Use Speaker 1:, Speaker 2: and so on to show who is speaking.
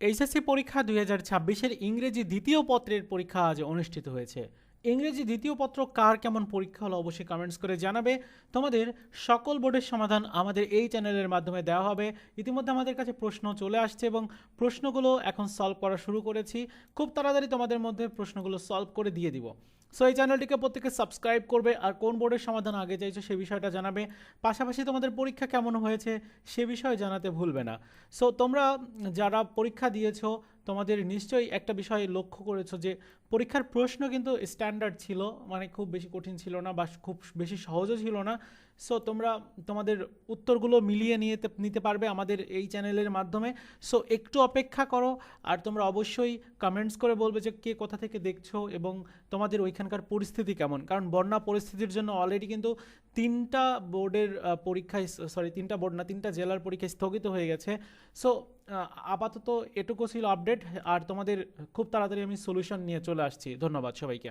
Speaker 1: HSC পরীক্ষা 2026-এর ইংরেজি দ্বিতীয় পত্রের পরীক্ষা আজ অনুষ্ঠিত হয়েছে। ইংরেজি দ্বিতীয় পত্র কার কেমন পরীক্ষা হলো অবশ্যই কমেন্টস করে জানাবে। তোমাদের সকল বোর্ডের সমাধান আমাদের এই চ্যানেলের মাধ্যমে দেওয়া হবে। ইতিমধ্যে আমাদের কাছে প্রশ্ন চলে আসছে এবং প্রশ্নগুলো এখন সলভ করা শুরু করেছি। খুব তাড়াতাড়ি তোমাদের মধ্যে প্রশ্নগুলো সলভ করে দিয়ে দিব। সো এই চ্যানেলটিকে প্রত্যেকে সাবস্ক্রাইব করবে আর কোন বোর্ডের সমাধান আগে চাইছো সে বিষয়টা জানাবে। পাশাপাশি তোমাদের পরীক্ষা কেমন হয়েছে সে বিষয়ে জানাতে ভুলবে না। সো তোমরা যারা পরীক্ষা দিয়েছো তোমাদের নিশ্চয়ই একটা বিষয় লক্ষ্য করেছো যে পরীক্ষার প্রশ্ন কিন্তু স্ট্যান্ডার্ড ছিল, মানে খুব বেশি কঠিন ছিল না বা খুব বেশি সহজও ছিল না। সো তোমরা তোমাদের উত্তরগুলো মিলিয়ে নিতে পারবে আমাদের এই চ্যানেলের মাধ্যমে। সো একটু অপেক্ষা করো আর তোমরা অবশ্যই কমেন্টস করে বলবে যে কে কোথা থেকে দেখছো এবং তোমাদের ওইখানকার পরিস্থিতি কেমন, কারণ বন্যা পরিস্থিতির জন্য অলরেডি কিন্তু তিনটা বোর্ডের পরীক্ষায়, সরি তিনটা বোর্ড না, তিনটা জেলার পরীক্ষা স্থগিত হয়ে গেছে। সো আপাতত এটুকু ছিল আপডেট, আর তোমাদের খুব তাড়াতাড়ি আমি সলিউশন নিয়ে চলে আসছি। ধন্যবাদ সবাইকে।